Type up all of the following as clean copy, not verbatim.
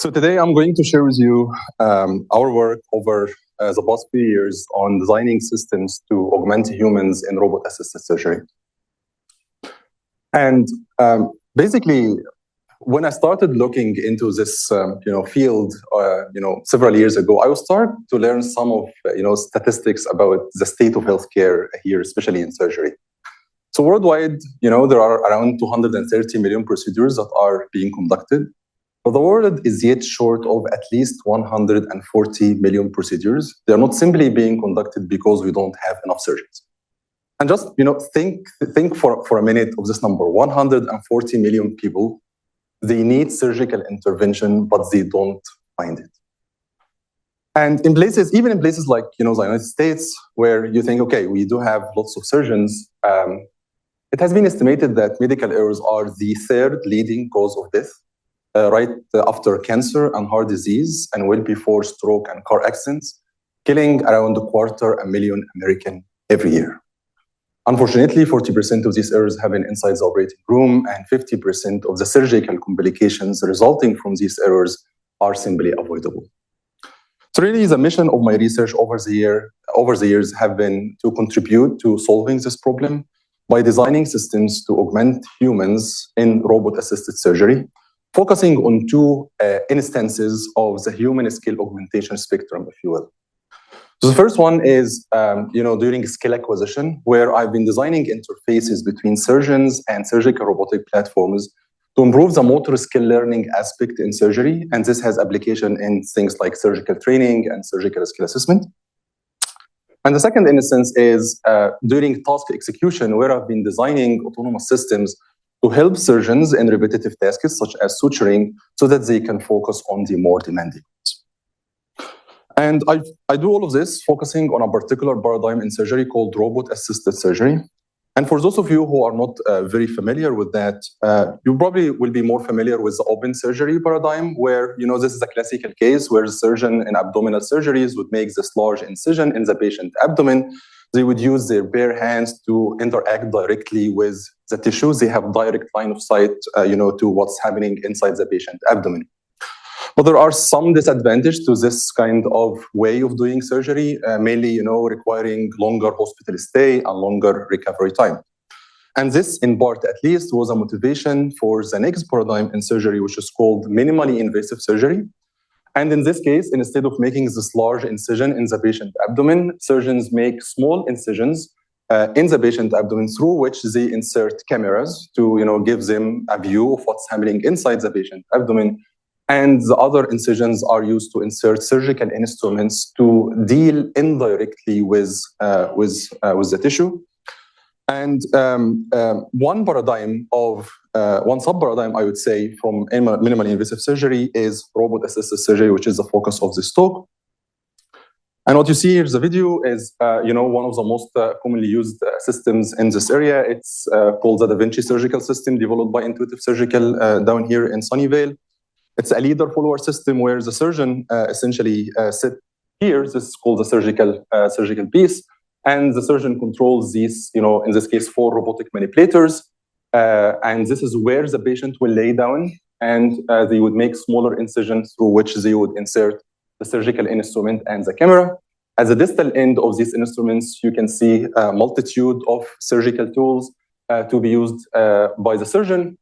So today I'm going to share with you our work over the past few years on designing systems to augment humans in robot-assisted surgery. And basically, when I started looking into this field several years ago, I was starting to learn some of statistics about the state of healthcare here, especially in surgery. So worldwide, there are around 230 million procedures that are being conducted. But the world is yet short of at least 140 million procedures. They are not simply being conducted because we don't have enough surgeons. And just think for a minute of this number: 140 million people. They need surgical intervention, but they don't find it. And even in places like the United States, where you think, okay, we do have lots of surgeons, it has been estimated that medical errors are the third leading cause of death. Right after cancer and heart disease, and well before stroke and car accidents, killing around 250,000 Americans every year. Unfortunately, 40% of these errors happen inside the operating room, and 50% of the surgical complications resulting from these errors are simply avoidable. So really, the mission of my research over the years have been to contribute to solving this problem by designing systems to augment humans in robot-assisted surgery, focusing on two instances of the human skill augmentation spectrum, if you will. So the first one is, during skill acquisition, where I've been designing interfaces between surgeons and surgical robotic platforms to improve the motor skill learning aspect in surgery. And this has application in things like surgical training and surgical skill assessment. And the second instance is during task execution, where I've been designing autonomous systems to help surgeons in repetitive tasks such as suturing, so that they can focus on the more demanding ones. And I do all of this focusing on a particular paradigm in surgery called robot-assisted surgery. And for those of you who are not very familiar with that, you probably will be more familiar with the open surgery paradigm, where this is a classical case where the surgeon in abdominal surgeries would make this large incision in the patient abdomen. They would use their bare hands to interact directly with the tissues. They have direct line of sight, to what's happening inside the patient abdomen. But there are some disadvantages to this kind of way of doing surgery, mainly, requiring longer hospital stay and longer recovery time. And this, in part at least, was a motivation for the next paradigm in surgery, which is called minimally invasive surgery. And in this case, instead of making this large incision in the patient abdomen, surgeons make small incisions in the patient abdomen, through which they insert cameras to give them a view of what's happening inside the patient abdomen. And the other incisions are used to insert surgical instruments to deal indirectly with the tissue. And one sub-paradigm, I would say, from minimally invasive surgery is robot-assisted surgery, which is the focus of this talk. And what you see here is the video is, one of the most commonly used systems in this area. It's called the Da Vinci Surgical System, developed by Intuitive Surgical down here in Sunnyvale. It's a leader-follower system where the surgeon essentially sits here. This is called the surgical piece. And the surgeon controls these, in this case, 4 robotic manipulators. And this is where the patient will lay down, and they would make smaller incisions through which they would insert the surgical instrument and the camera. At the distal end of these instruments, you can see a multitude of surgical tools to be used by the surgeon.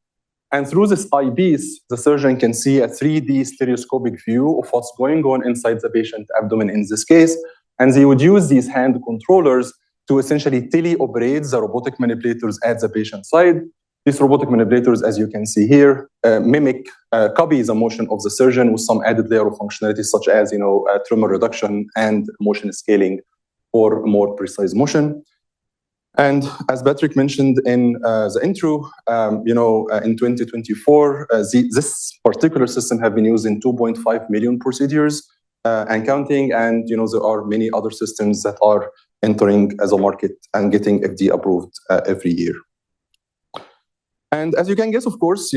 And through this eyepiece, the surgeon can see a 3D stereoscopic view of what's going on inside the patient abdomen in this case. And they would use these hand controllers to essentially teleoperate the robotic manipulators at the patient side. These robotic manipulators, as you can see here, copy the motion of the surgeon with some added layer of functionality, such as tremor reduction and motion scaling for more precise motion. And as Patrick mentioned in the intro, in 2024, this particular system have been used in 2.5 million procedures and counting. And there are many other systems that are entering as a market and getting FDA approved every year. And as you can guess, of course,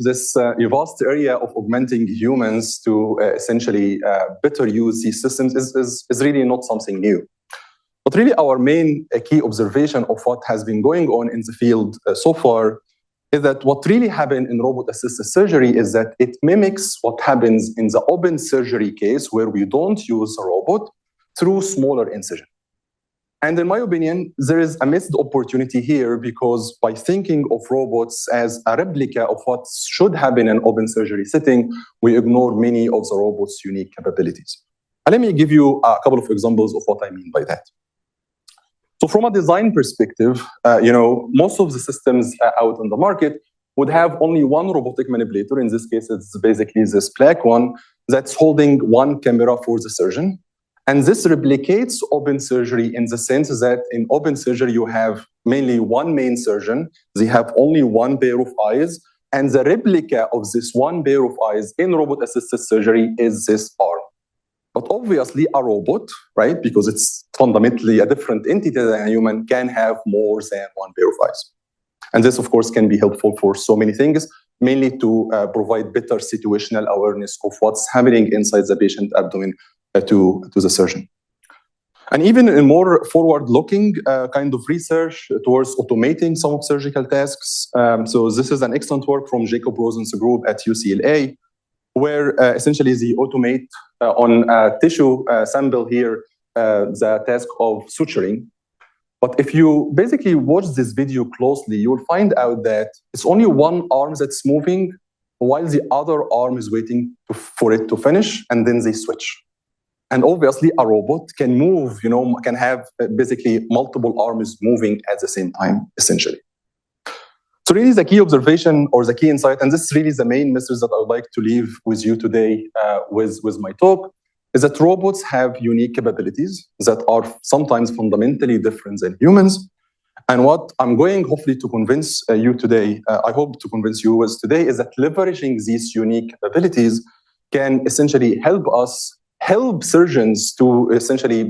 this vast area of augmenting humans to essentially better use these systems is really not something new. But really, our main key observation of what has been going on in the field so far is that what really happened in robot-assisted surgery is that it mimics what happens in the open surgery case where we don't use a robot through smaller incision. And in my opinion, there is a missed opportunity here because by thinking of robots as a replica of what should happen in an open surgery setting, we ignore many of the robot's unique capabilities. And let me give you a couple of examples of what I mean by that. So from a design perspective, most of the systems out on the market would have only one robotic manipulator. In this case, it's basically this black one that's holding one camera for the surgeon. And this replicates open surgery in the sense that in open surgery, you have mainly one main surgeon. They have only one pair of eyes. And the replica of this one pair of eyes in robot-assisted surgery is this arm. But obviously, a robot, right, because it's fundamentally a different entity than a human, can have more than one pair of eyes. And this, of course, can be helpful for so many things, mainly to provide better situational awareness of what's happening inside the patient abdomen to the surgeon. And even in more forward-looking kind of research towards automating some of surgical tasks. So this is an excellent work from Jacob Rosen's group at UCLA, where essentially they automate on a tissue sample here the task of suturing. But if you basically watch this video closely, you'll find out that it's only one arm that's moving while the other arm is waiting for it to finish, and then they switch. And obviously, a robot can move, can have basically multiple arms moving at the same time, essentially. So really the key observation or the key insight, and this is really the main message that I would like to leave with you today with my talk, is that robots have unique capabilities that are sometimes fundamentally different than humans. And what I'm going hopefully to convince you today, I hope to convince you with today, is that leveraging these unique capabilities can essentially help surgeons to essentially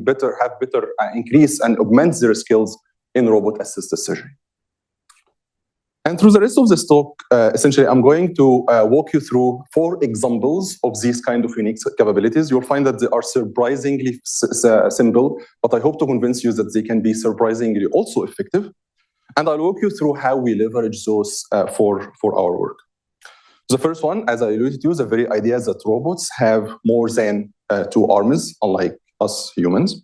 increase and augment their skills in robot-assisted surgery. And through the rest of this talk, essentially, I'm going to walk you through 4 examples of these kind of unique capabilities. You'll find that they are surprisingly simple, but I hope to convince you that they can be surprisingly also effective. And I'll walk you through how we leverage those for our work. The first one, as I alluded to, is the very idea that robots have more than 2 arms, unlike us humans.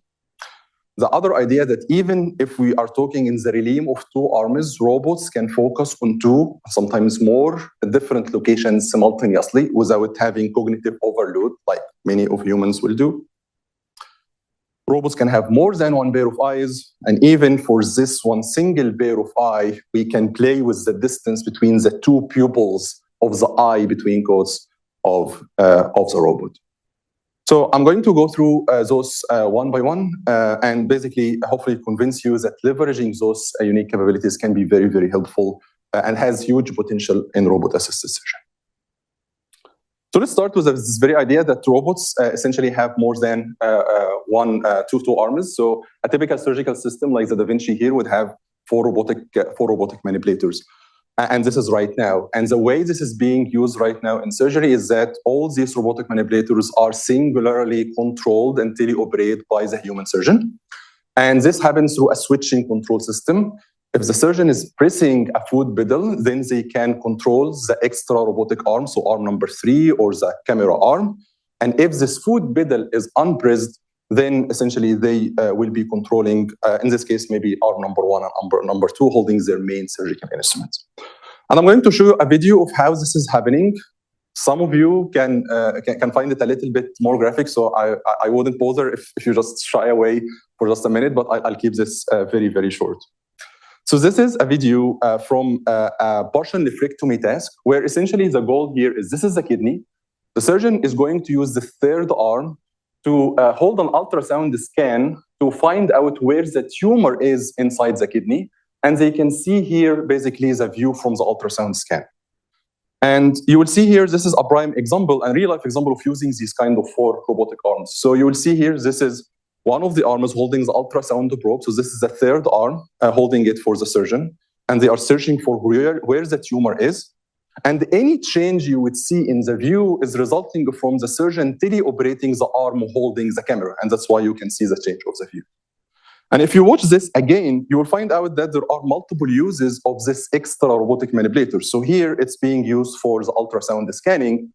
The other idea that even if we are talking in the realm of 2 arms, robots can focus on 2, sometimes more, different locations simultaneously without having cognitive overload, like many of humans will do. Robots can have more than 1 pair of eyes, and even for this one single pair of eye, we can play with the distance between the 2 pupils of the eye, between quotes, of the robot. So I'm going to go through those one by one and basically hopefully convince you that leveraging those unique capabilities can be very, very helpful and has huge potential in robot-assisted surgery. So let's start with this very idea that robots essentially have more than two arms. So a typical surgical system like the Da Vinci here would have 4 robotic manipulators. And this is right now. And the way this is being used right now in surgery is that all these robotic manipulators are singularly controlled and teleoperated by the human surgeon. And this happens through a switching control system. If the surgeon is pressing a foot pedal, then they can control the extra robotic arm, so arm number 3 or the camera arm. And if this foot pedal is unpressed, then essentially they will be controlling, in this case, maybe arm number 1 and arm number 2, holding their main surgical instruments. And I'm going to show you a video of how this is happening. Some of you can find it a little bit more graphic, so I wouldn't bother if you just shy away for just a minute, but I'll keep this very, very short. So this is a video from a partial nephrectomy task, where essentially the goal here is this is the kidney. The surgeon is going to use the 3rd arm to hold an ultrasound scan to find out where the tumor is inside the kidney. And they can see here basically the view from the ultrasound scan. And you will see here, this is a prime example, a real-life example of using these kind of 4 robotic arms. So you will see here, this is one of the arms holding the ultrasound probe. So this is the 3rd arm holding it for the surgeon. And they are searching for where the tumor is. And any change you would see in the view is resulting from the surgeon teleoperating the arm holding the camera. And that's why you can see the change of the view. And if you watch this again, you will find out that there are multiple uses of this extra robotic manipulator. So here it's being used for the ultrasound scanning,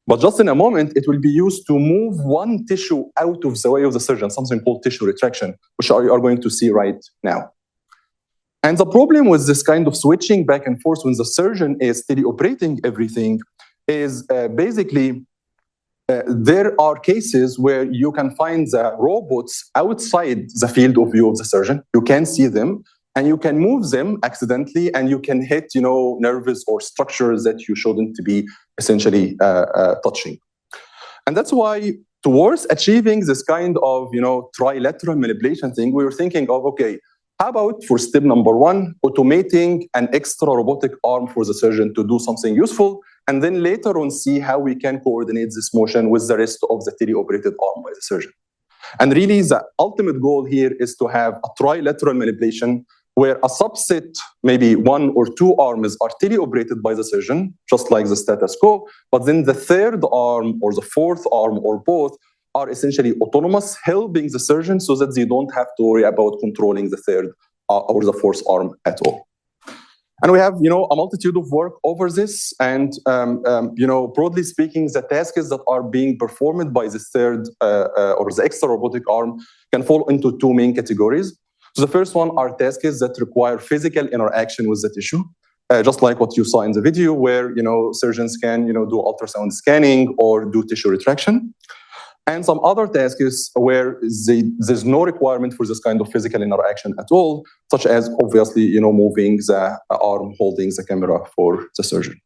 but just in a moment, it will be used to move one tissue out of the way of the surgeon, something called tissue retraction, which you are going to see right now. And the problem with this kind of switching back and forth when the surgeon is teleoperating everything is basically there are cases where you can find the robots outside the field of view of the surgeon. You can see them, and you can move them accidentally, and you can hit, nerves or structures that you shouldn't be essentially touching. And that's why, towards achieving this kind of, trilateral manipulation thing, we were thinking of, okay, how about for step number one, automating an extra robotic arm for the surgeon to do something useful, and then later on see how we can coordinate this motion with the rest of the teleoperated arm by the surgeon. And really, the ultimate goal here is to have a trilateral manipulation where a subset, maybe one or two arms, are teleoperated by the surgeon, just like the status quo, but then the third arm or the fourth arm or both are essentially autonomous, helping the surgeon so that they don't have to worry about controlling the third or the fourth arm at all. And we have, a multitude of work over this. And, broadly speaking, the tasks that are being performed by the third or the extra robotic arm can fall into two main categories. So the first one are tasks that require physical interaction with the tissue, just like what you saw in the video, where, surgeons can, do ultrasound scanning or do tissue retraction. And some other tasks where there's no requirement for this kind of physical interaction at all, such as obviously, moving the arm holding the camera for the surgeon.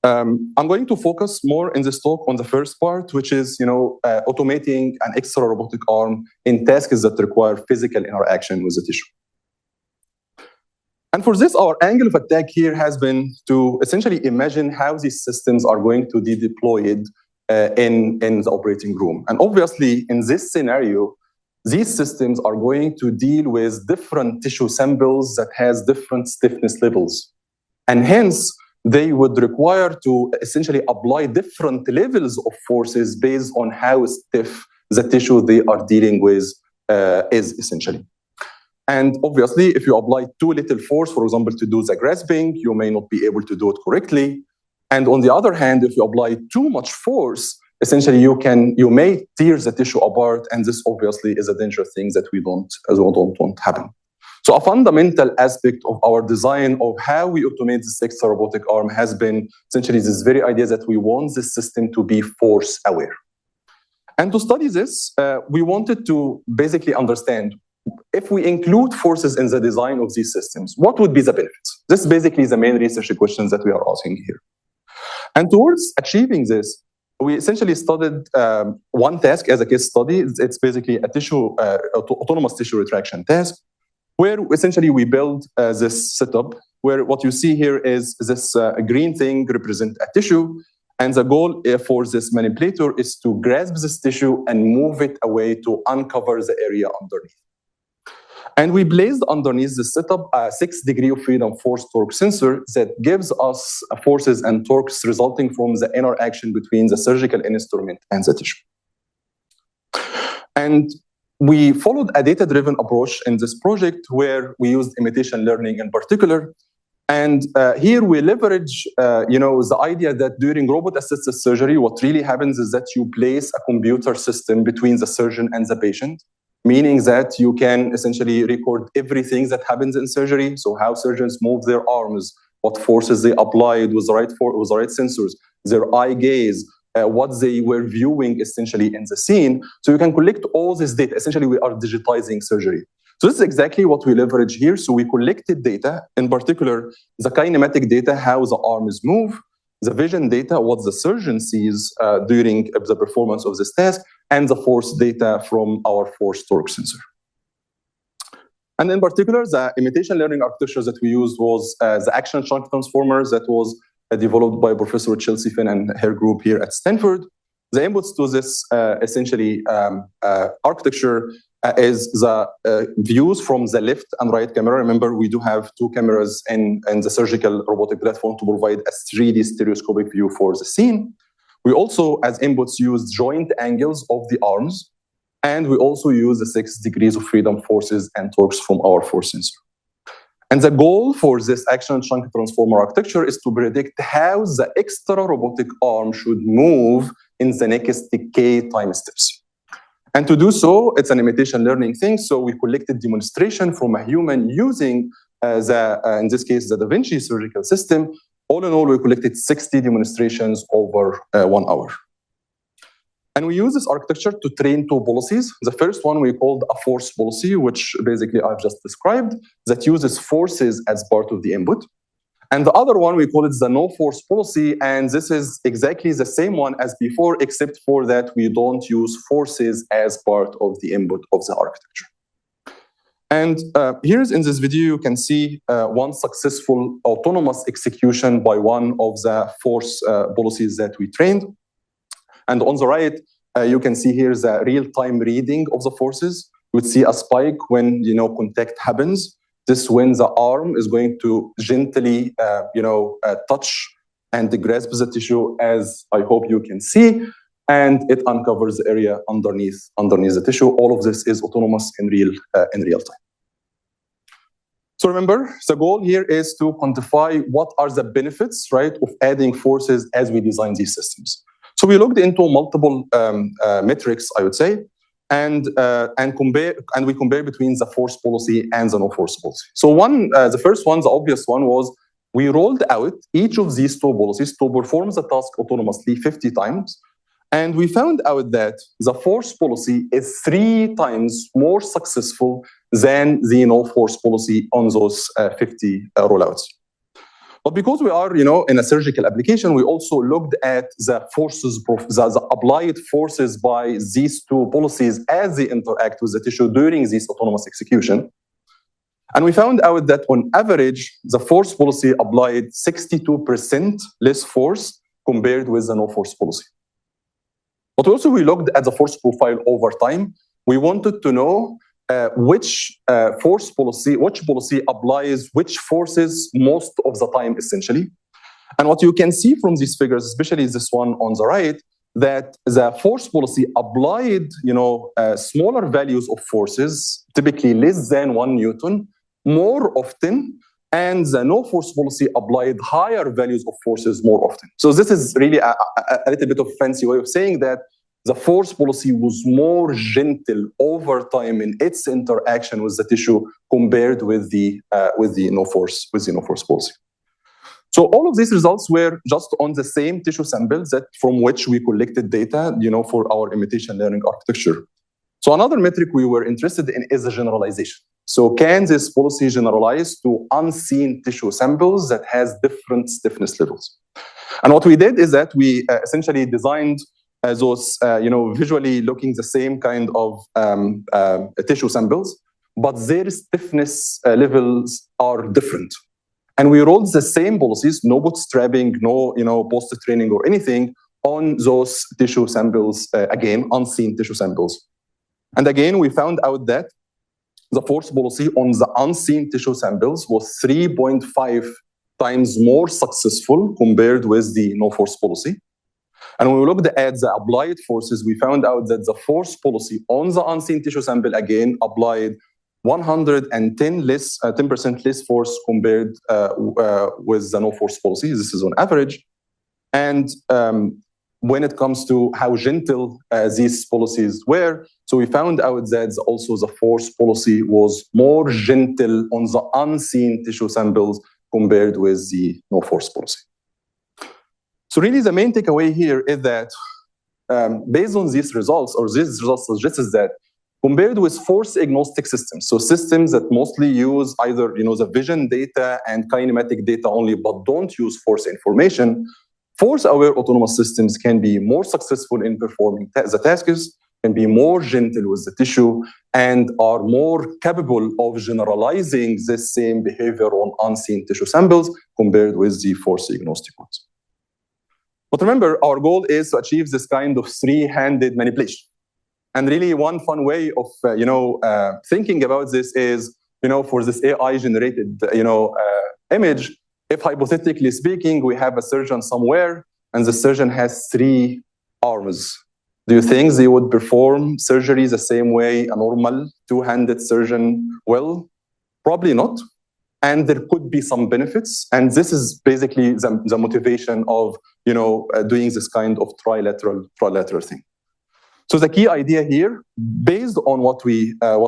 I'm going to focus more in this talk on the first part, which is, automating an extra robotic arm in tasks that require physical interaction with the tissue. And for this, our angle of attack here has been to essentially imagine how these systems are going to be deployed in the operating room. And obviously, in this scenario, these systems are going to deal with different tissue samples that has different stiffness levels. And hence, they would require to essentially apply different levels of forces based on how stiff the tissue they are dealing with is essentially. And obviously, if you apply too little force, for example, to do the grasping, you may not be able to do it correctly. And on the other hand, if you apply too much force, essentially you may tear the tissue apart, and this obviously is a dangerous thing that we don't want happen. So a fundamental aspect of our design of how we automate this extra robotic arm has been essentially this very idea that we want this system to be force aware. And to study this, we wanted to basically understand if we include forces in the design of these systems, what would be the benefits? This is basically the main research questions that we are asking here. And towards achieving this, we essentially studied one task as a case study. It's basically a autonomous tissue retraction task, where essentially we build this setup, where what you see here is this green thing represent a tissue, and the goal for this manipulator is to grasp this tissue and move it away to uncover the area underneath. And we placed underneath the setup a 6 degree of freedom force torque sensor that gives us forces and torques resulting from the interaction between the surgical instrument and the tissue. And we followed a data-driven approach in this project where we used imitation learning in particular. And here we leverage, the idea that during robot-assisted surgery, what really happens is that you place a computer system between the surgeon and the patient, meaning that you can essentially record everything that happens in surgery. So how surgeons move their arms, what forces they applied with the right sensors, their eye gaze, what they were viewing essentially in the scene. So you can collect all this data. Essentially, we are digitizing surgery. So this is exactly what we leverage here. So we collected data, in particular, the kinematic data, how the arms move, the vision data, what the surgeon sees during the performance of this task, and the force data from our force torque sensor. And in particular, the imitation learning architecture that we used was the action chunk transformers that was developed by Professor Chelsea Finn and her group here at Stanford. The inputs to this essentially architecture is the views from the left and right camera. Remember, we do have two cameras in the surgical robotic platform to provide a 3D stereoscopic view for the scene. We also, as inputs, use joint angles of the arms. And we also use the 6 degrees of freedom forces and torques from our force sensor. And the goal for this action chunk transformer architecture is to predict how the extra robotic arm should move in the next k time steps. And to do so, it's an imitation learning thing. So we collected demonstration from a human using in this case, the Da Vinci surgical system. All in all, we collected 60 demonstrations over 1 hour. And we use this architecture to train 2 policies. The first one we called a force policy, which basically I've just described, that uses forces as part of the input. And the other one, we call it the no force policy. And this is exactly the same one as before, except for that we don't use forces as part of the input of the architecture. And here's in this video, you can see one successful autonomous execution by one of the force policies that we trained. And on the right, you can see here the real-time reading of the forces. You would see a spike when contact happens. This when the arm is going to gently touch and grasp the tissue, as I hope you can see, and it uncovers the area underneath the tissue. All of this is autonomous in real time. So remember, the goal here is to quantify what are the benefits, right, of adding forces as we design these systems. So we looked into multiple metrics, I would say, and we compare between the force policy and the no force policy. So the first one, the obvious one, was we rolled out each of these 2 policies to perform the task autonomously 50 times. And we found out that the force policy is 3 times more successful than the no force policy on those 50 rollouts. But because we are, in a surgical application, we also looked at the forces, the applied forces by these 2 policies as they interact with the tissue during this autonomous execution. And we found out that on average, the force policy applied 62% less force compared with the no force policy. But also we looked at the force profile over time. We wanted to know which policy applies which forces most of the time, essentially. And what you can see from these figures, especially this one on the right, that the force policy applied, smaller values of forces, typically less than 1 Newton, more often, and the no force policy applied higher values of forces more often. So this is really a little bit of a fancy way of saying that the force policy was more gentle over time in its interaction with the tissue compared with the no force policy. So all of these results were just on the same tissue samples from which we collected data, for our imitation learning architecture. So another metric we were interested in is the generalization. So can this policy generalize to unseen tissue samples that has different stiffness levels? And what we did is that we essentially designed those, visually looking the same kind of tissue samples, but their stiffness levels are different. And we rolled the same policies, no bootstrapping, no post-training or anything, on those tissue samples, again, unseen tissue samples. And again, we found out that the force policy on the unseen tissue samples was 3.5 times more successful compared with the no force policy. And when we looked at the applied forces, we found out that the force policy on the unseen tissue sample, again, applied 10% less force compared with the no force policy. This is on average. And when it comes to how gentle these policies were, so we found out that also the force policy was more gentle on the unseen tissue samples compared with the no force policy. So really the main takeaway here is that based on these results, or these results suggests that compared with force agnostic systems, so systems that mostly use either the vision data and kinematic data only, but don't use force information, force-aware autonomous systems can be more successful in performing the tasks, can be more gentle with the tissue, and are more capable of generalizing this same behavior on unseen tissue samples compared with the force agnostic ones. But remember, our goal is to achieve this kind of three-handed manipulation. And really one fun way of thinking about this is, for this AI-generated image, if hypothetically speaking, we have a surgeon somewhere, and the surgeon has 3 arms. Do you think they would perform surgery the same way a normal two-handed surgeon will? Probably not. And there could be some benefits. And this is basically the motivation of doing this kind of trilateral thing. So the key idea here, based on what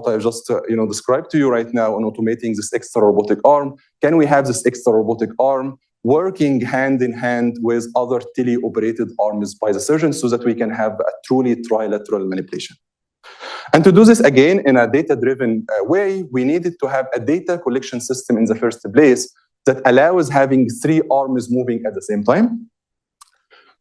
I've just described to you right now on automating this extra robotic arm, can we have this extra robotic arm working hand in hand with other teleoperated arms by the surgeon so that we can have a truly trilateral manipulation? And to do this again in a data-driven way, we needed to have a data collection system in the first place that allows having three arms moving at the same time.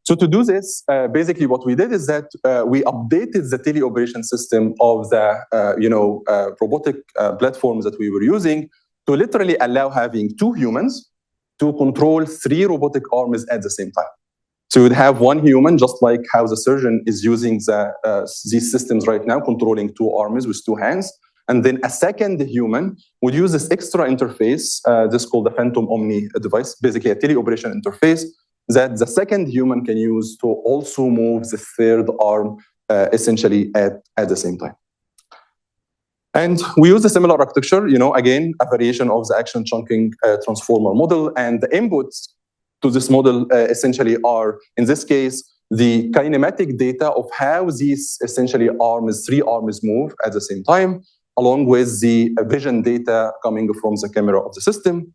So to do this, basically what we did is that we updated the teleoperation system of the robotic platforms that we were using to literally allow having two humans to control three robotic arms at the same time. So you would have one human, just like how the surgeon is using these systems right now, controlling two arms with two hands. And then a second human would use this extra interface, this called the Phantom Omni device, basically a teleoperation interface that the second human can use to also move the third arm essentially at the same time. And we use a similar architecture, again, a variation of the action chunking transformer model. And the inputs to this model essentially are, in this case, the kinematic data of how these essentially three arms move at the same time, along with the vision data coming from the camera of the system.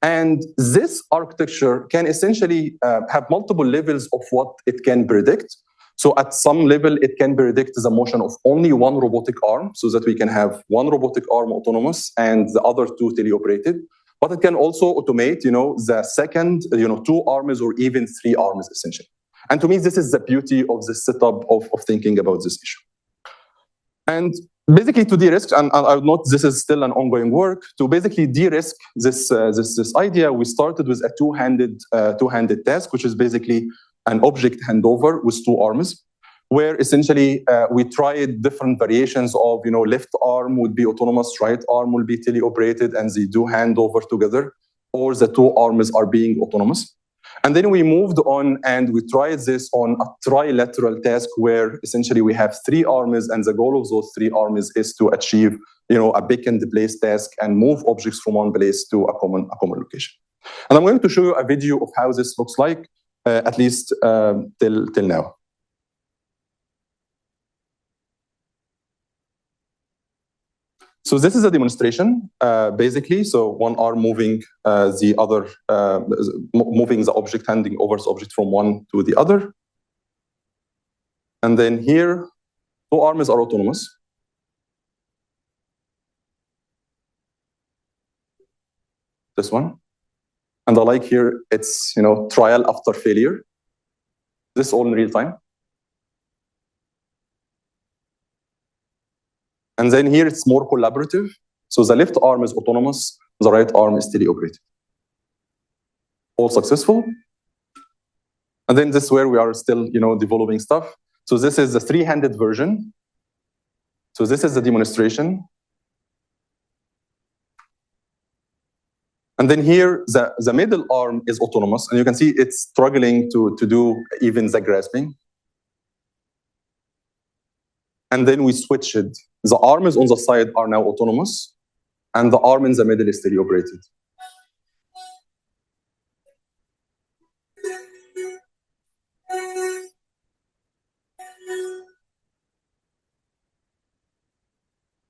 And this architecture can essentially have multiple levels of what it can predict. So at some level, it can predict the motion of only one robotic arm so that we can have one robotic arm autonomous and the other two teleoperated. But it can also automate, the second, two arms or even three arms essentially. And to me, this is the beauty of this setup of thinking about this issue. And basically to de-risk, and I would note this is still an ongoing work, to basically de-risk this idea, we started with a two-handed task, which is basically an object handover with two arms, where essentially we tried different variations of, left arm would be autonomous, right arm will be teleoperated, and they do handover together, or the two arms are being autonomous. And then we moved on and we tried this on a trilateral task where essentially we have three arms, and the goal of those three arms is to achieve, a pick and place task and move objects from one place to a common location. And I'm going to show you a video of how this looks like, at least till now. So this is a demonstration, basically. So one arm moving the other, moving the object, handing over the object from one to the other. And then here, two arms are autonomous. This one. And I like here, it's, trial after failure. This all in real time. And then here it's more collaborative. So the left arm is autonomous, the right arm is teleoperated. All successful. And then this is where we are still, developing stuff. So this is the three-handed version. So this is the demonstration. And then here, the middle arm is autonomous. And you can see it's struggling to do even the grasping. And then we switch it. The arms on the side are now autonomous, and the arm in the middle is teleoperated.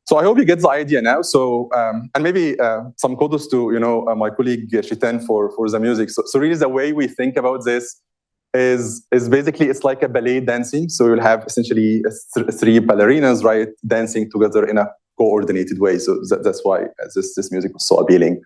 So I hope you get the idea now. So, and maybe some kudos to my colleague Shitan for the music. So really the way we think about this is basically it's like a ballet dancing. So you'll have essentially three ballerinas, right, dancing together in a coordinated way. So that's why this music was so appealing.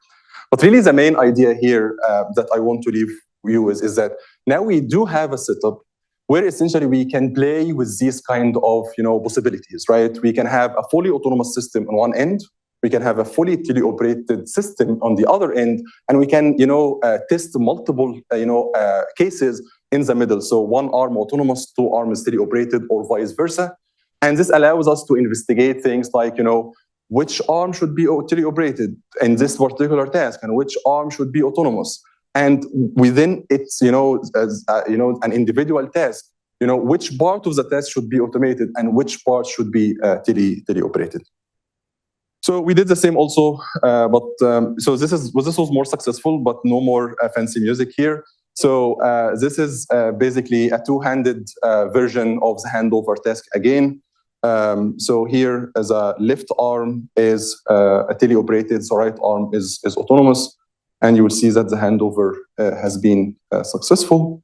But really the main idea here that I want to leave you with is that now we do have a setup where essentially we can play with these kind of possibilities, right? We can have a fully autonomous system on one end. We can have a fully teleoperated system on the other end, and we can test multiple cases in the middle. So one arm autonomous, two arms teleoperated, or vice versa. And this allows us to investigate things like which arm should be teleoperated in this particular task, and which arm should be autonomous. And within it's an individual task, which part of the task should be automated and which part should be tele-operated. So we did the same also, so this was more successful, but no more fancy music here. So this is basically a two-handed version of the handover task again. So here, as a left arm is a tele-operated, so right arm is autonomous, and you will see that the handover has been successful.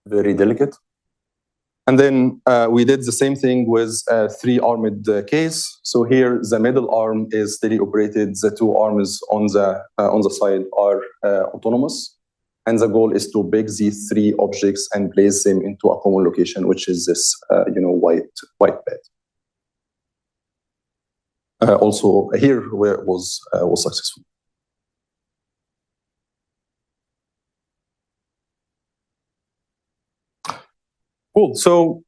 Very delicate. And then we did the same thing with a three-armed case. So here, the middle arm is tele-operated. The two arms on the side are autonomous. And the goal is to pick these three objects and place them into a common location, which is this, white bed. Also here, where it was successful. Cool. So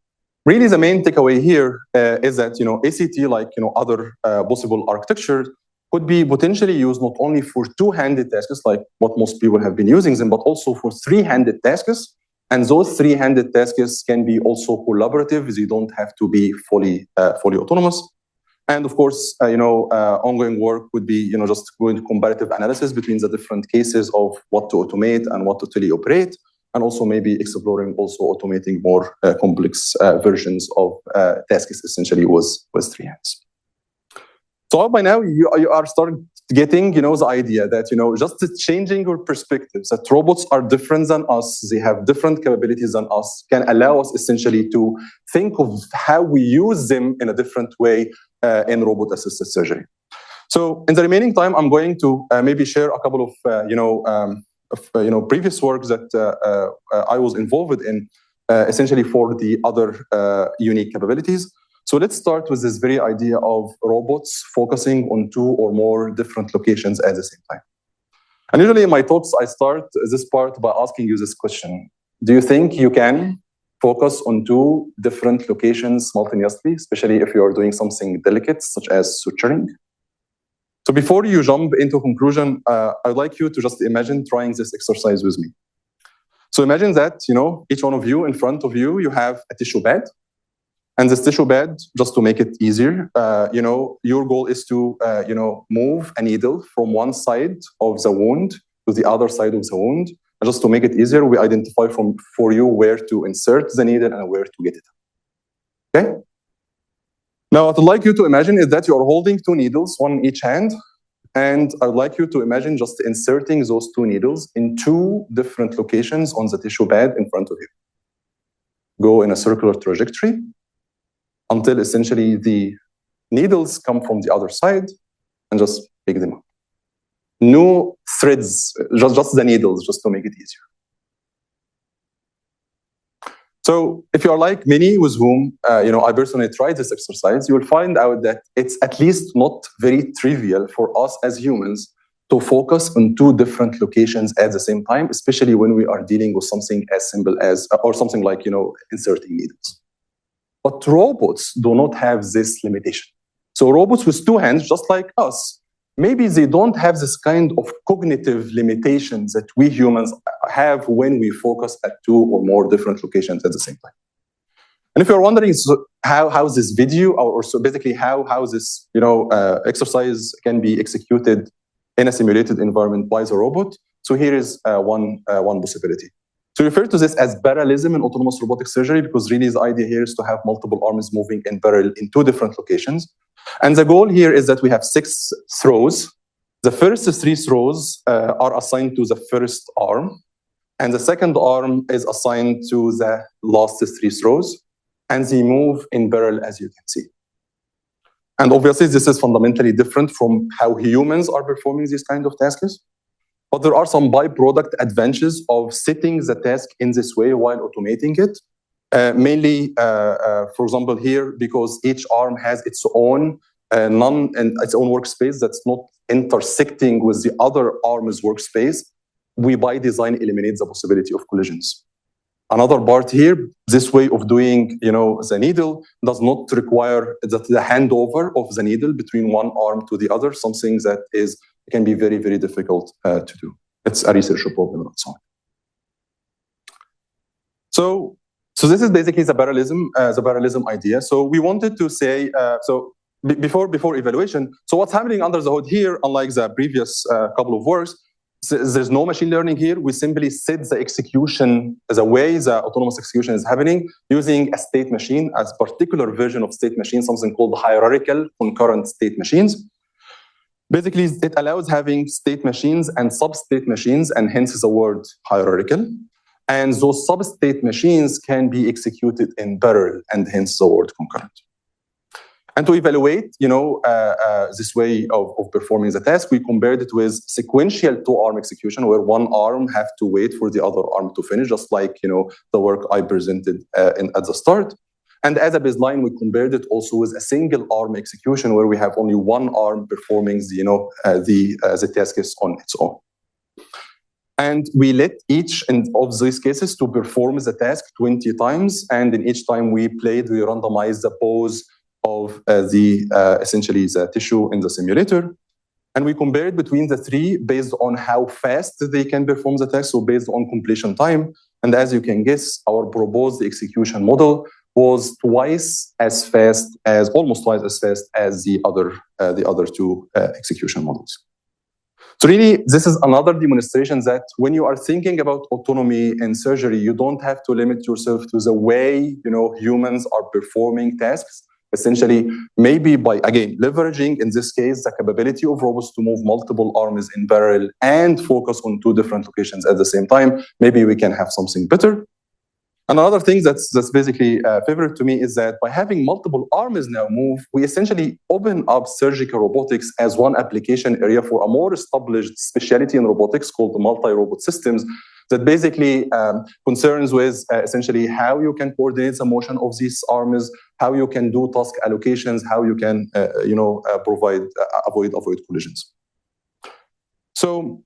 really the main takeaway here is that, ACT, like, other possible architectures, could be potentially used not only for two-handed tasks, like what most people have been using them, but also for three-handed tasks. And those three-handed tasks can be also collaborative. They don't have to be fully autonomous. And of course, ongoing work would be, just going to comparative analysis between the different cases of what to automate and what to tele-operate. And also maybe exploring also automating more complex versions of tasks, essentially with three hands. So by now you are starting getting, the idea that, just changing your perspectives, that robots are different than us, they have different capabilities than us, can allow us essentially to think of how we use them in a different way in robot-assisted surgery. So in the remaining time, I'm going to maybe share a couple of previous works that I was involved in, essentially for the other unique capabilities. So let's start with this very idea of robots focusing on two or more different locations at the same time. And usually in my talks, I start this part by asking you this question. Do you think you can focus on two different locations simultaneously, especially if you are doing something delicate, such as suturing? So before you jump into conclusion, I'd like you to just imagine trying this exercise with me. So imagine that, each one of you, in front of you, you have a tissue bed. And this tissue bed, just to make it easier, your goal is to, move a needle from one side of the wound to the other side of the wound. And just to make it easier, we identify for you where to insert the needle and where to get it. Okay? Now, what I'd like you to imagine is that you're holding two needles, one in each hand, and I'd like you to imagine just inserting those two needles in two different locations on the tissue bed in front of you. Go in a circular trajectory until essentially the needles come from the other side and just pick them up. No threads, just the needles, just to make it easier. So if you are like many with whom I personally tried this exercise, you will find out that it's at least not very trivial for us as humans to focus on two different locations at the same time, especially when we are dealing with something as simple as, or something like, inserting needles. But robots do not have this limitation. So robots with two hands, just like us, maybe they don't have this kind of cognitive limitations that we humans have when we focus at two or more different locations at the same time. And if you're wondering how this video, or so basically how this exercise can be executed in a simulated environment by the robot, so here is one possibility. So we refer to this as parallelism in autonomous robotic surgery, because really the idea here is to have multiple arms moving in parallel in two different locations. And the goal here is that we have 6 throws. The first 3 throws are assigned to the first arm, and the second arm is assigned to the last 3 throws, and they move in parallel, as you can see. And obviously, this is fundamentally different from how humans are performing these kind of tasks. But there are some byproduct advantages of setting the task in this way while automating it. Mainly, for example, here, because each arm has its own its own workspace that's not intersecting with the other arm's workspace, we by design eliminate the possibility of collisions. Another part here, this way of doing, the needle does not require the handover of the needle between one arm to the other, something that can be very, very difficult to do. It's a research problem and so on. So this is basically the parallelism idea. So we wanted to say, before evaluation, so what's happening under the hood here, unlike the previous couple of works, there's no machine learning here. We simply set the execution, the way the autonomous execution is happening, using a state machine, as particular version of state machine, something called hierarchical concurrent state machines. Basically, it allows having state machines and sub-state machines, and hence the word hierarchical. And those sub-state machines can be executed in parallel, and hence the word concurrent. And to evaluate, this way of performing the task, we compared it with sequential two-arm execution, where one arm have to wait for the other arm to finish, just like the work I presented at the start. And as a baseline, we compared it also with a single-arm execution, where we have only one arm performing the task on its own. And we let each of these cases to perform the task 20 times, and in each time we randomized the pose of essentially the tissue in the simulator. And we compared between the three based on how fast they can perform the task, so based on completion time. And as you can guess, our proposed execution model was almost twice as fast as the other two execution models. So really, this is another demonstration that when you are thinking about autonomy in surgery, you don't have to limit yourself to the way humans are performing tasks. Essentially, maybe by, again, leveraging, in this case, the capability of robots to move multiple arms in parallel and focus on two different locations at the same time, maybe we can have something better. Another thing that's basically favorite to me is that by having multiple arms now move, we essentially open up surgical robotics as one application area for a more established specialty in robotics called the multi-robot systems, that basically concerns with essentially how you can coordinate the motion of these arms, how you can do task allocations, how you can avoid collisions. So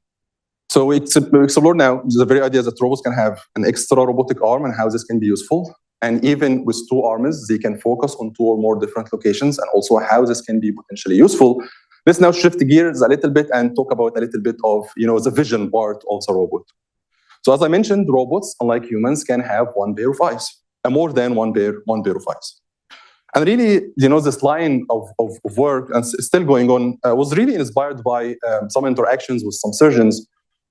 we explore now the very idea that robots can have an extra robotic arm and how this can be useful. And even with two arms, they can focus on two or more different locations, and also how this can be potentially useful. Let's now shift gears a little bit and talk about a little bit of the vision part of the robot. So as I mentioned, robots, unlike humans, can have one pair of eyes, more than one pair of eyes. And really, this line of work, and still going on, was really inspired by some interactions with some surgeons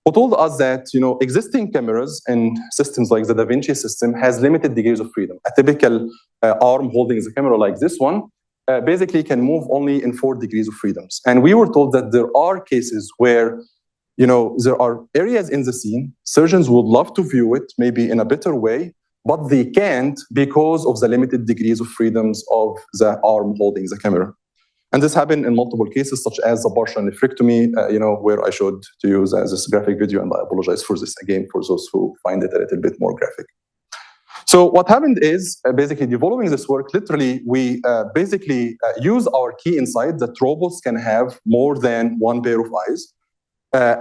who told us that existing cameras in systems like the Da Vinci system has limited degrees of freedom. A typical arm holding the camera like this one basically can move only in 4 degrees of freedoms. And we were told that there are cases where there are areas in the scene, surgeons would love to view it maybe in a better way, but they can't because of the limited degrees of freedoms of the arm holding the camera. And this happened in multiple cases, such as the partial nephrectomy, where I showed to you this graphic video, and I apologize for this again for those who find it a little bit more graphic. So what happened is, basically developing this work, literally, we basically use our key insight that robots can have more than one pair of eyes,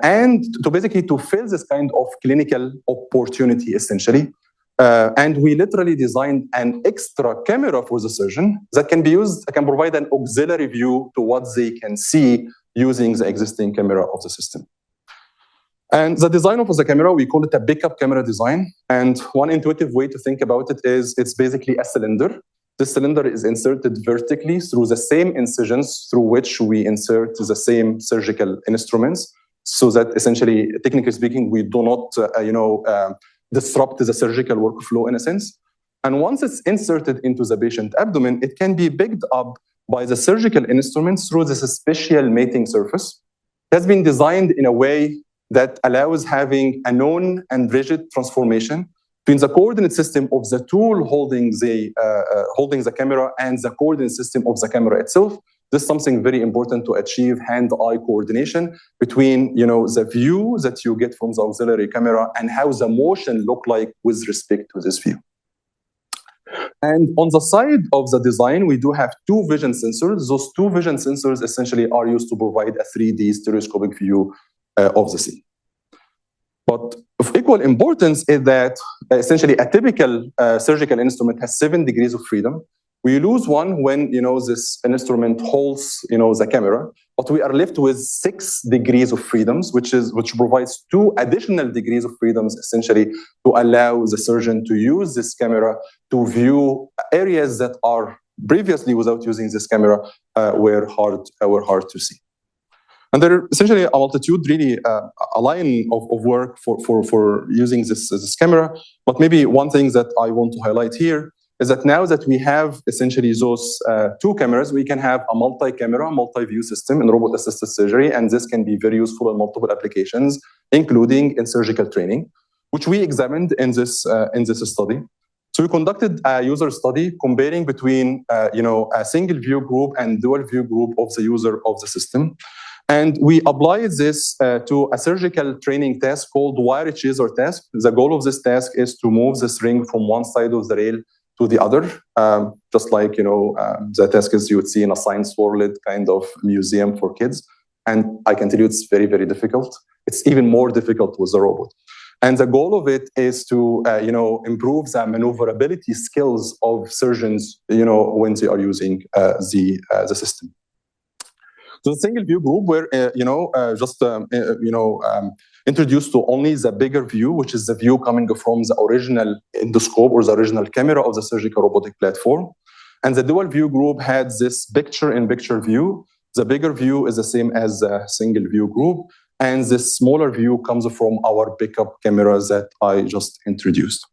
and to fill this kind of clinical opportunity, essentially. And we literally designed an extra camera for the surgeon that can be used, can provide an auxiliary view to what they can see using the existing camera of the system. And the design of the camera, we call it a pickup camera design. And one intuitive way to think about it is it's basically a cylinder. This cylinder is inserted vertically through the same incisions through which we insert the same surgical instruments, so that essentially, technically speaking, we do not, disrupt the surgical workflow in a sense. And once it's inserted into the patient abdomen, it can be picked up by the surgical instruments through this special mating surface. It has been designed in a way that allows having a known and rigid transformation between the coordinate system of the tool holding the camera and the coordinate system of the camera itself. This is something very important to achieve hand-eye coordination between the view that you get from the auxiliary camera and how the motion look like with respect to this view. And on the side of the design, we do have 2 vision sensors. Those 2 vision sensors essentially are used to provide a 3D stereoscopic view of the scene. But of equal importance is that essentially a typical surgical instrument has 7 degrees of freedom. We lose one when this instrument holds the camera, but we are left with 6 degrees of freedoms, which provides 2 additional degrees of freedoms essentially to allow the surgeon to use this camera to view areas that are previously, without using this camera, were hard to see. And there are essentially a multitude, really, a line of work for using this camera. But maybe one thing that I want to highlight here is that now that we have essentially those 2 cameras, we can have a multi-camera, multi-view system in robot-assisted surgery, and this can be very useful in multiple applications, including in surgical training, which we examined in this study. So we conducted a user study comparing between a single view group and dual view group of the user of the system. And we applied this to a surgical training task called wire chaser task. The goal of this task is to move this ring from one side of the rail to the other, just like the task is you would see in a science world kind of museum for kids. And I can tell you it's very, very difficult. It's even more difficult with the robot. And the goal of it is to improve the maneuverability skills of surgeons when they are using the system. So the single view group were introduced to only the bigger view, which is the view coming from the original endoscope or the original camera of the surgical robotic platform. And the dual view group had this picture-in-picture view. The bigger view is the same as the single view group. And this smaller view comes from our pickup cameras that I just introduced.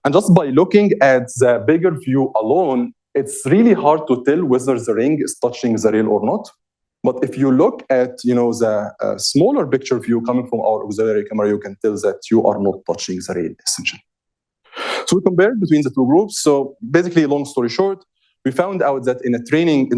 And just by looking at the bigger view alone, it's really hard to tell whether the ring is touching the rail or not. But if you look at the smaller picture view coming from our auxiliary camera, you can tell that you are not touching the rail, essentially. So we compared between the 2 groups. So basically, long story short, we found out that in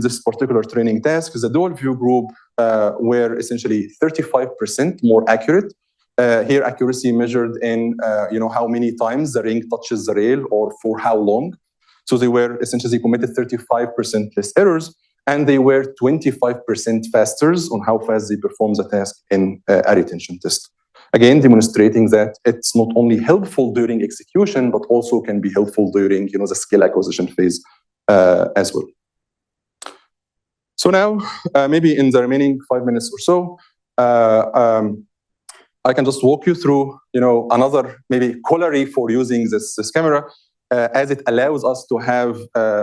this particular training task, the dual view group were essentially 35% more accurate. Here, accuracy measured in how many times the ring touches the rail or for how long. So they were essentially committed 35% less errors, and they were 25% faster on how fast they perform the task in a retention test. Again, demonstrating that it's not only helpful during execution, but also can be helpful during the skill acquisition phase as well. So now, maybe in the remaining 5 minutes or so, I can just walk you through another maybe corollary for using this camera, as it allows us to have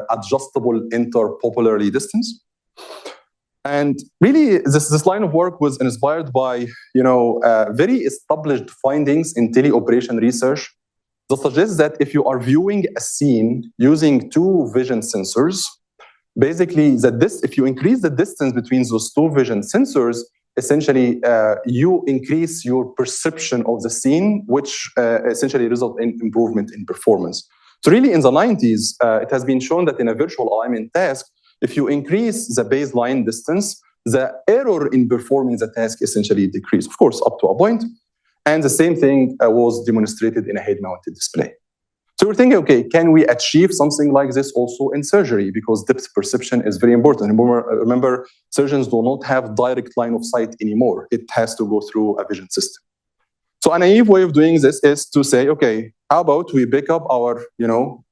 adjustable interpupillary distance. And really, this line of work was inspired by very established findings in teleoperation research that suggests that if you are viewing a scene using 2 vision sensors, basically if you increase the distance between those 2 vision sensors, essentially you increase your perception of the scene, which essentially result in improvement in performance. So really, in the 90s, it has been shown that in a virtual alignment task, if you increase the baseline distance, the error in performing the task essentially decreases, of course, up to a point. And the same thing was demonstrated in a head-mounted display. So we're thinking, okay, can we achieve something like this also in surgery? Because depth perception is very important. Remember, surgeons do not have direct line of sight anymore. It has to go through a vision system. So a naive way of doing this is to say, okay, how about we pick up our,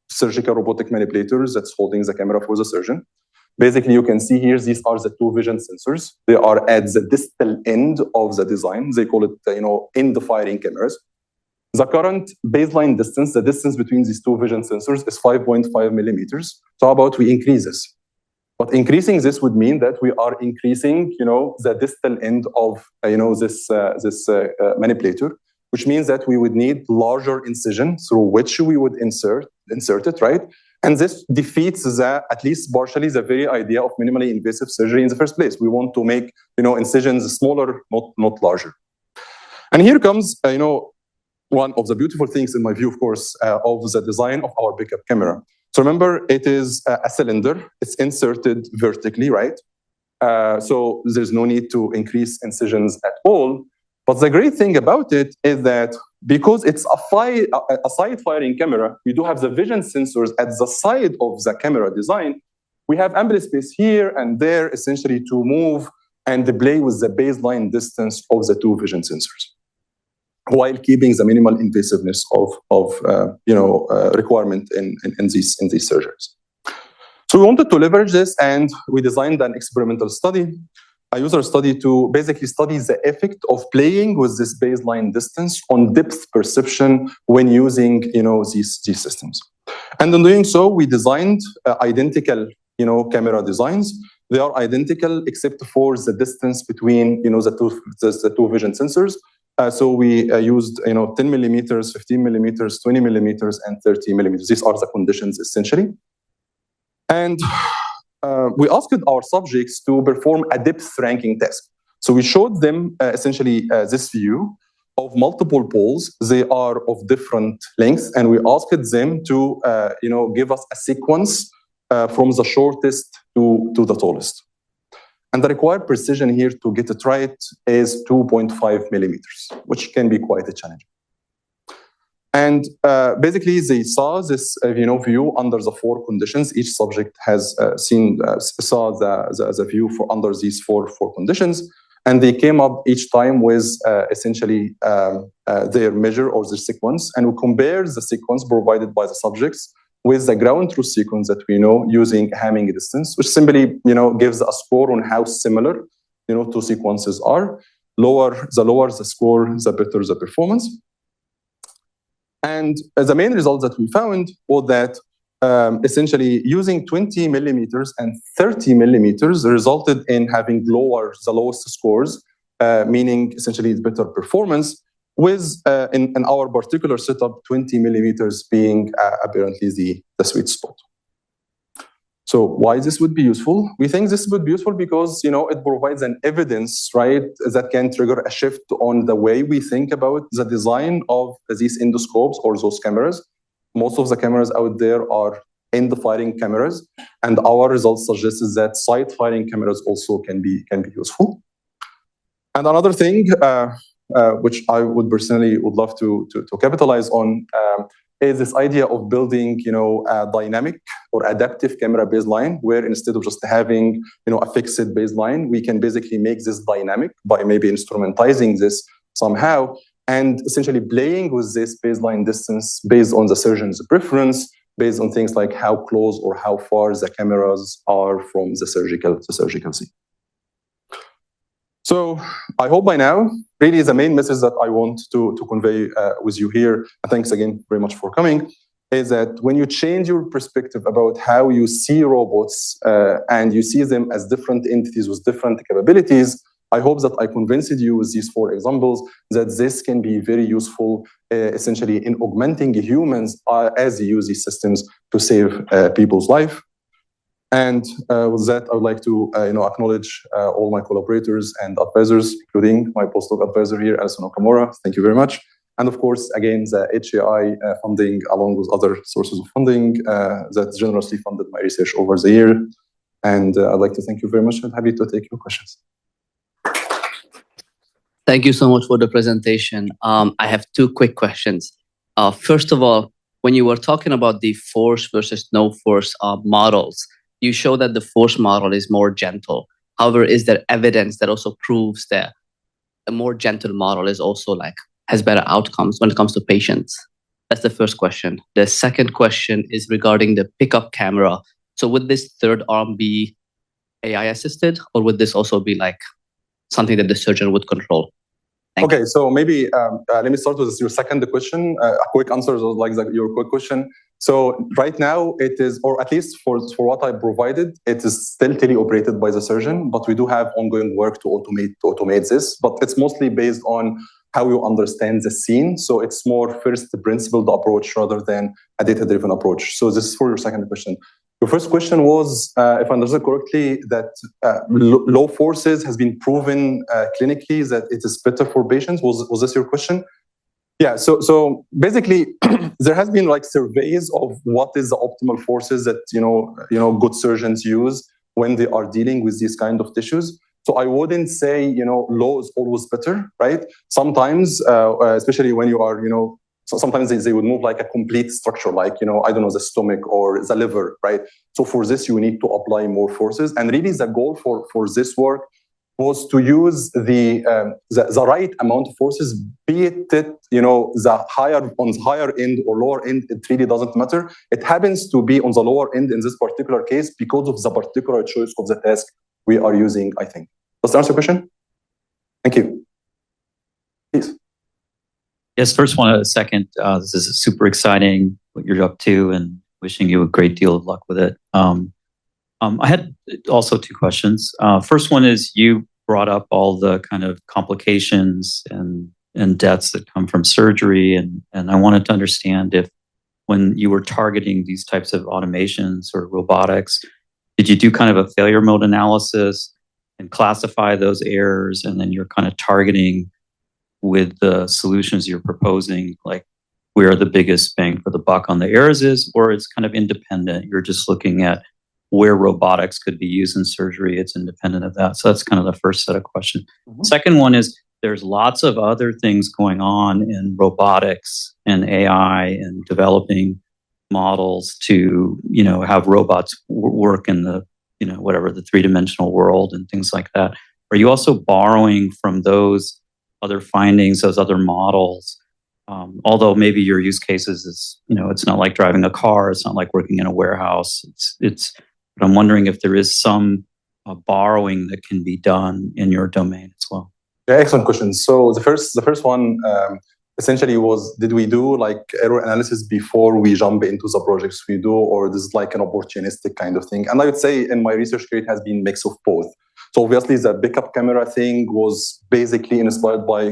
surgical robotic manipulators that's holding the camera for the surgeon. Basically, you can see here, these are the 2 vision sensors. They are at the distal end of the design. They call it, end-firing cameras. The current baseline distance, the distance between these 2 vision sensors is 5.5 millimeters. So how about we increase this? But increasing this would mean that we are increasing, the distal end of, this manipulator, which means that we would need larger incision through which we would insert it, right? And this defeats at least partially the very idea of minimally invasive surgery in the first place. We want to make, incisions smaller, not larger. And here comes, one of the beautiful things in my view, of course, of the design of our pickup camera. So remember, it is a cylinder. It's inserted vertically, right? So there's no need to increase incisions at all. But the great thing about it is that because it's a side-firing camera, we do have the vision sensors at the side of the camera design. We have ample space here and there, essentially, to move and play with the baseline distance of the 2 vision sensors. while keeping the minimal invasiveness of requirement in these surgeries. So we wanted to leverage this, and we designed an experimental study, a user study, to basically study the effect of playing with this baseline distance on depth perception when using these systems. And in doing so, we designed identical camera designs. They are identical except for the distance between the two vision sensors. So we used 10 millimeters, 15 millimeters, 20 millimeters, and 30 millimeters. These are the conditions essentially. And we asked our subjects to perform a depth ranking test. So we showed them essentially this view of multiple poles. They are of different lengths, and we asked them to give us a sequence from the shortest to the tallest. And the required precision here to get it right is 2.5 millimeters, which can be quite a challenge. And basically, they saw this view under the four conditions. Each subject has saw the view under these four conditions, and they came up each time with essentially their measure or their sequence, and we compared the sequence provided by the subjects with the ground truth sequence that we know using Hamming distance, which simply gives a score on how similar two sequences are. The lower the score, the better the performance. And the main result that we found was that essentially using 20 millimeters and 30 millimeters resulted in having the lowest scores, meaning essentially better performance, with in our particular setup, 20 millimeters being apparently the sweet spot. So why this would be useful? We think this would be useful because it provides an evidence, right, that can trigger a shift on the way we think about the design of these endoscopes or those cameras. Most of the cameras out there are end-firing cameras, and our results suggest that side-firing cameras also can be useful. And another thing, which I would personally love to capitalize on, is this idea of building, a dynamic or adaptive camera baseline, where instead of just having, a fixed baseline, we can basically make this dynamic by maybe instrumentalizing this somehow, and essentially playing with this baseline distance based on the surgeon's preference, based on things like how close or how far the cameras are from the surgical scene. So I hope by now, really the main message that I want to convey with you here, and thanks again very much for coming, is that when you change your perspective about how you see robots and you see them as different entities with different capabilities, I hope that I convinced you with these four examples that this can be very useful essentially in augmenting humans as they use these systems to save people's life. And with that, I would like to acknowledge all my collaborators and advisors, including my postdoc advisor here, Alison Okamura. Thank you very much. And of course, again, the HAI funding, along with other sources of funding that generously funded my research over the year. And I'd like to thank you very much and happy to take your questions. Thank you so much for the presentation. I have two quick questions. First of all, when you were talking about the force versus no force models, you show that the force model is more gentle. However, is there evidence that also proves that a more gentle model is also has better outcomes when it comes to patients? That's the first question. The second question is regarding the pickup camera. So would this third arm be AI assisted, or would this also be something that the surgeon would control? Okay, so maybe let me start with your second question. A quick answer is your quick question. So right now it is, or at least for what I provided, it is still teleoperated by the surgeon, but we do have ongoing work to automate this. But it's mostly based on how you understand the scene. So it's more first principled approach rather than a data-driven approach. So this is for your second question. Your first question was, if I understood correctly, that low forces has been proven clinically that it is better for patients. Was this your question? Yeah, so basically, there has been surveys of what is the optimal forces that good surgeons use when they are dealing with these kind of tissues. So I wouldn't say low is always better, right? Sometimes, especially when you are so sometimes they would move a complete structure, I don't know, the stomach or the liver, right? So for this, you need to apply more forces. And really the goal for this work was to use the right amount of forces, be it the higher end or lower end. It really doesn't matter. It happens to be on the lower end in this particular case because of the particular choice of the task we are using, I think. Does that answer your question? Thank you. Please. Yes, first want to second, this is super exciting what you're up to and wishing you a great deal of luck with it. I had also two questions. First one is you brought up all the kind of complications and deaths that come from surgery. And I wanted to understand if when you were targeting these types of automations or robotics, did you do kind of a failure mode analysis and classify those errors? And then you're kind of targeting with the solutions you're proposing, like where the biggest bang for the buck on the errors is, or it's kind of independent. You're just looking at where robotics could be used in surgery. It's independent of that. So that's kind of the first set of questions. Mm-hmm. Second one is there's lots of other things going on in robotics and AI and developing models to, have robots work in the, whatever the three-dimensional world and things like that. Are you also borrowing from those other findings, those other models? Although maybe your use cases is, it's not like driving a car. It's not like working in a warehouse. But I'm wondering if there is some borrowing that can be done in your domain as well. Yeah, excellent question. So the first one essentially was, did we do like error analysis before we jump into the projects we do, or this is like an opportunistic kind of thing? And I would say in my research career, it has been a mix of both. So obviously the pickup camera thing was basically inspired by,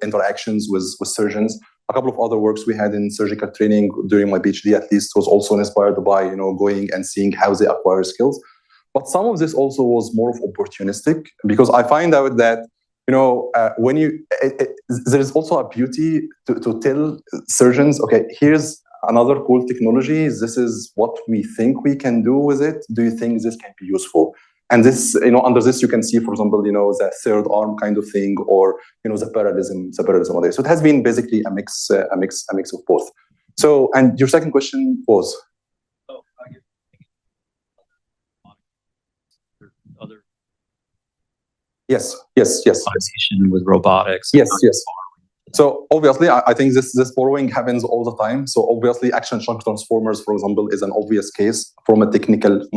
interactions with surgeons. A couple of other works we had in surgical training during my PhD, at least, was also inspired by, going and seeing how they acquire skills. But some of this also was more of opportunistic, because I find out that, when there is also a beauty to tell surgeons, okay, here's another cool technology. This is what we think we can do with it. Do you think this can be useful? And this, under this, you can see, for example, the third arm kind of thing, or, the parallelism of it. So it has been basically a mix of both. So, and your second question was? Other. Yes. Automation with robotics. Yes. So obviously, I think this borrowing happens all the time. So obviously, action chunk transformers, for example, is an obvious case from a technical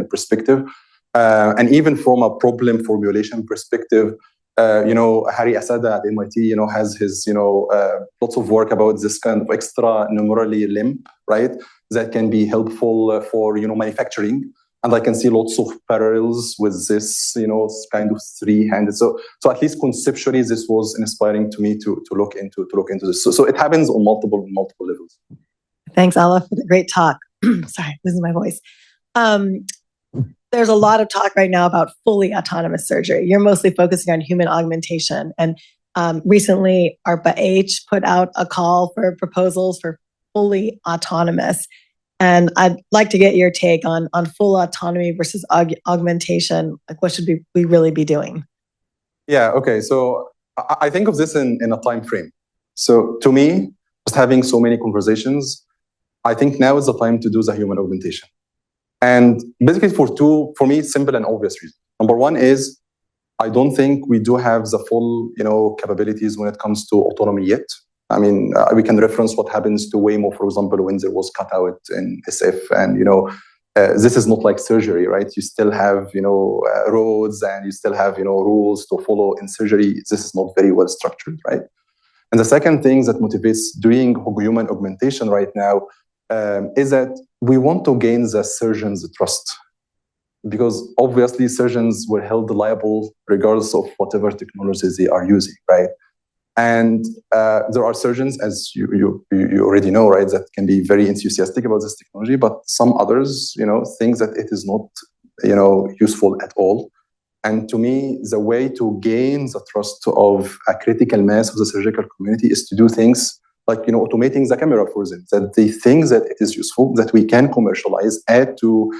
perspective. And even from a problem formulation perspective, Hari Asada at MIT, has his, lots of work about this kind of extra numerally limp, right? That can be helpful for, manufacturing. And I can see lots of parallels with this, kind of three-handed. So at least conceptually, this was inspiring to me to look into this. So it happens on multiple levels. Thanks, Alaa, for the great talk. Sorry, losing my voice. There's a lot of talk right now about fully autonomous surgery. You're mostly focusing on human augmentation. And recently, ARPA-H put out a call for proposals for fully autonomous. And I'd like to get your take on full autonomy versus augmentation. Like, what should we really be doing? Yeah, okay. So I think of this in a time frame. So to me, just having so many conversations, I think now is the time to do the human augmentation. And basically for me, simple and obvious reasons. Number one is, I don't think we do have the full, capabilities when it comes to autonomy yet. I mean, we can reference what happens to Waymo, for example, when there was cutout in SF. And, this is not like surgery, right? You still have, roads, and you still have, rules to follow in surgery. This is not very well structured, right? And the second thing that motivates doing human augmentation right now is that we want to gain the surgeon's trust. Because obviously surgeons were held liable regardless of whatever technologies they are using, right? And there are surgeons, as you already know, right, that can be very enthusiastic about this technology, but some others, think that it is not, useful at all. And to me, the way to gain the trust of a critical mass of the surgical community is to do things like, automating the camera for them, that they think that it is useful, that we can commercialize, add to,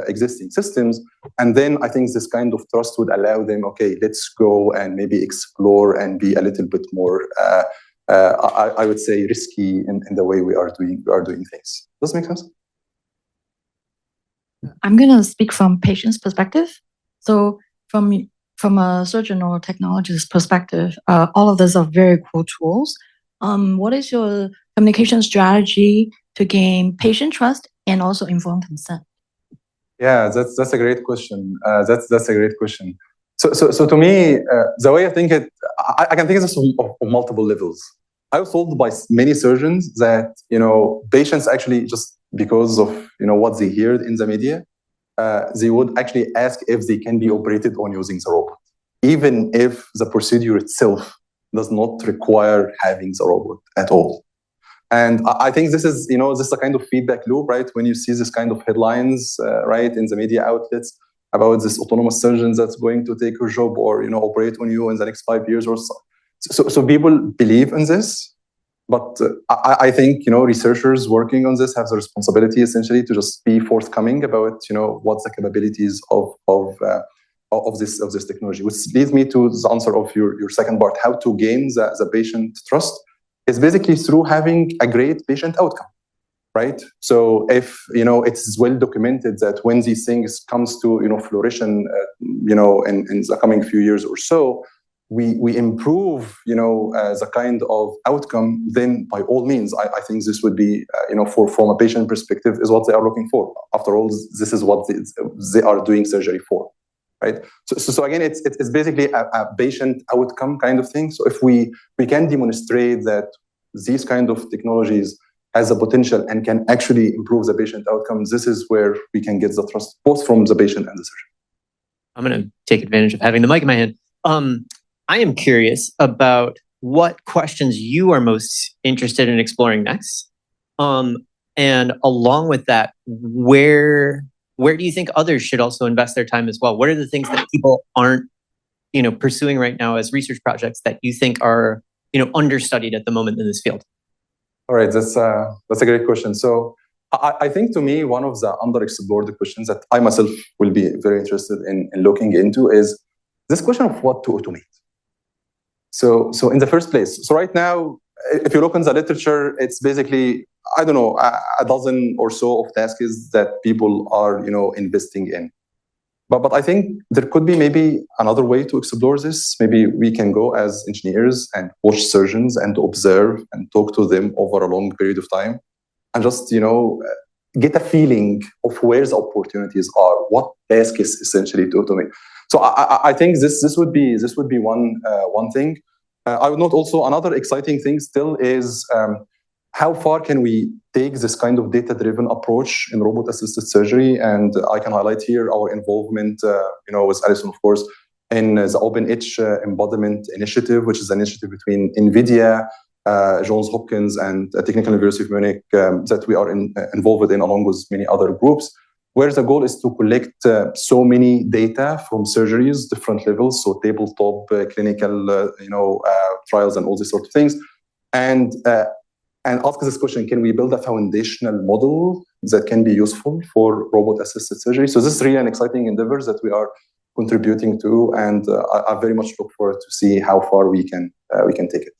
existing systems. And then I think this kind of trust would allow them, okay, let's go and maybe explore and be a little bit more, I would say, risky in the way we are doing things. Does that make sense? I'm going to speak from patient's perspective. So from from a surgeon or technologist perspective, all of these are very cool tools. What is your communication strategy to gain patient trust and also informed consent? Yeah, that's a great question. That's a great question. So to me, the way I think it, I can think of this on multiple levels. I was told by many surgeons that patients actually, just because of what they heard in the media, they would actually ask if they can be operated on using the robot, even if the procedure itself does not require having the robot at all. And I think this is a kind of feedback loop, right? When you see this kind of headlines, right, in the media outlets about this autonomous surgeon that's going to take your job or operate on you in the next 5 years or so. So people believe in this, but I think researchers working on this have the responsibility essentially to just be forthcoming about what's the capabilities of this technology. Which leads me to the answer of your second part: how to gain the patient trust is basically through having a great patient outcome, right? So if it's well documented that when these things comes to fruition, in the coming few years or so, we improve the kind of outcome, then by all means, I think this would be from a patient perspective is what they are looking for. After all, this is what they are doing surgery for, right? So again, it's basically a patient outcome kind of thing. So if we can demonstrate that these kind of technologies has a potential and can actually improve the patient outcomes, this is where we can get the trust both from the patient and the surgeon. I'm going to take advantage of having the mic in my hand. I am curious about what questions you are most interested in exploring next. And along with that, where do you think others should also invest their time as well? What are the things that people aren't, pursuing right now as research projects that you think are, understudied at the moment in this field? All right, that's a great question. So I think to me, one of the underexplored questions that I myself will be very interested in looking into is this question of what to automate. So in the first place, so right now, if you look in the literature, it's basically, I don't know, a dozen or so of tasks that people are, investing in. But I think there could be maybe another way to explore this. Maybe we can go as engineers and watch surgeons and observe and talk to them over a long period of time and just, get a feeling of where the opportunities are, what task is essentially to automate. So I think this would be one thing. I would note also another exciting thing still is how far can we take this kind of data-driven approach in robot-assisted surgery? And I can highlight here our involvement, with Alison, of course, in the OpenEdge Embodiment Initiative, which is an initiative between NVIDIA, Johns Hopkins, and Technical University of Munich that we are involved in, along with many other groups, where the goal is to collect so many data from surgeries, different levels, so tabletop, clinical, trials, and all these sort of things, and ask this question: can we build a foundational model that can be useful for robot-assisted surgery? So this is really an exciting endeavor that we are contributing to, and I very much look forward to see how far we can take it.